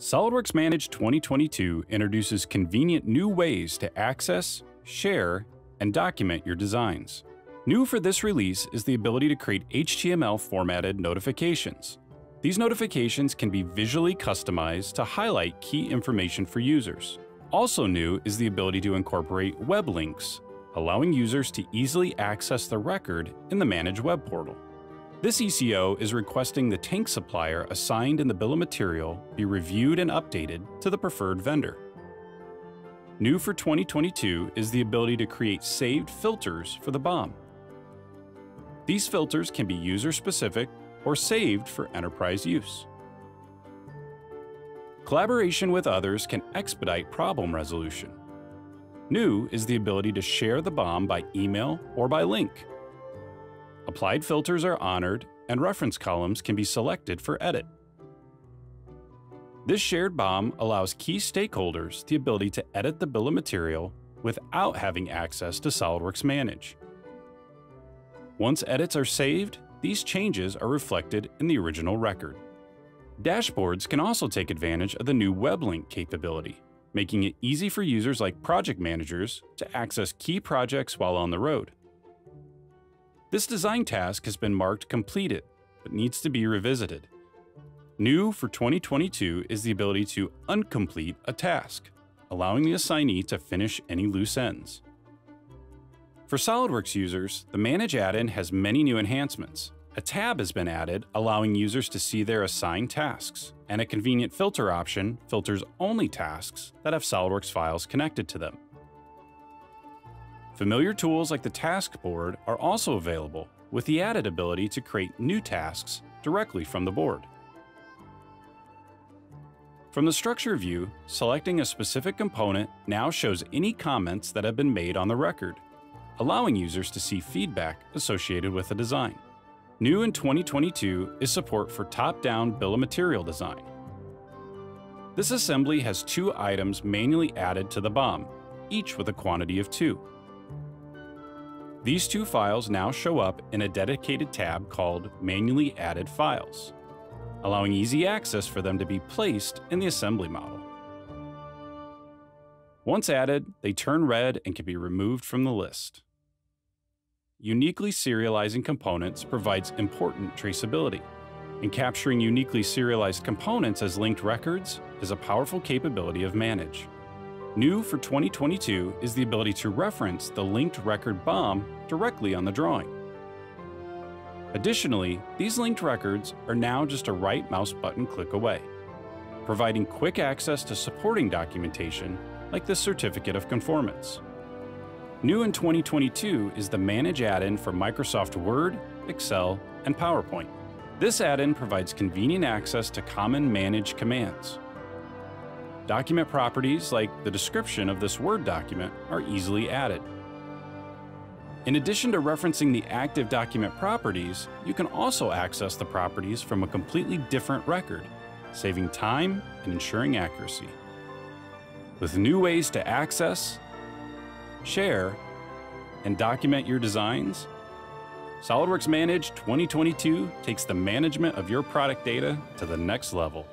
SOLIDWORKS Manage 2022 introduces convenient new ways to access, share, and document your designs. New for this release is the ability to create HTML-formatted notifications. These notifications can be visually customized to highlight key information for users. Also new is the ability to incorporate web links, allowing users to easily access the record in the Manage web portal. This ECO is requesting the tank supplier assigned in the bill of material be reviewed and updated to the preferred vendor. New for 2022 is the ability to create saved filters for the BOM. These filters can be user-specific or saved for enterprise use. Collaboration with others can expedite problem resolution. New is the ability to share the BOM by email or by link. Applied filters are honored, and reference columns can be selected for edit. This shared BOM allows key stakeholders the ability to edit the bill of material without having access to SOLIDWORKS Manage. Once edits are saved, these changes are reflected in the original record. Dashboards can also take advantage of the new web link capability, making it easy for users like project managers to access key projects while on the road. This design task has been marked completed, but needs to be revisited. New for 2022 is the ability to uncomplete a task, allowing the assignee to finish any loose ends. For SOLIDWORKS users, the Manage add-in has many new enhancements. A tab has been added, allowing users to see their assigned tasks, and a convenient filter option filters only tasks that have SOLIDWORKS files connected to them. Familiar tools like the task board are also available, with the added ability to create new tasks directly from the board. From the structure view, selecting a specific component now shows any comments that have been made on the record, allowing users to see feedback associated with the design. New in 2022 is support for top-down bill of material design. This assembly has 2 items manually added to the BOM, each with a quantity of 2. These 2 files now show up in a dedicated tab called Manually Added Files, allowing easy access for them to be placed in the assembly model. Once added, they turn red and can be removed from the list. Uniquely serializing components provides important traceability, and capturing uniquely serialized components as linked records is a powerful capability of Manage. New for 2022 is the ability to reference the linked record BOM directly on the drawing. Additionally, these linked records are now just a right mouse button click away, providing quick access to supporting documentation like the Certificate of Conformance. New in 2022 is the Manage add-in for Microsoft Word, Excel, and PowerPoint. This add-in provides convenient access to common Manage commands. Document properties like the description of this Word document are easily added. In addition to referencing the active document properties, you can also access the properties from a completely different record, saving time and ensuring accuracy. With new ways to access, share, and document your designs, SOLIDWORKS Manage 2022 takes the management of your product data to the next level.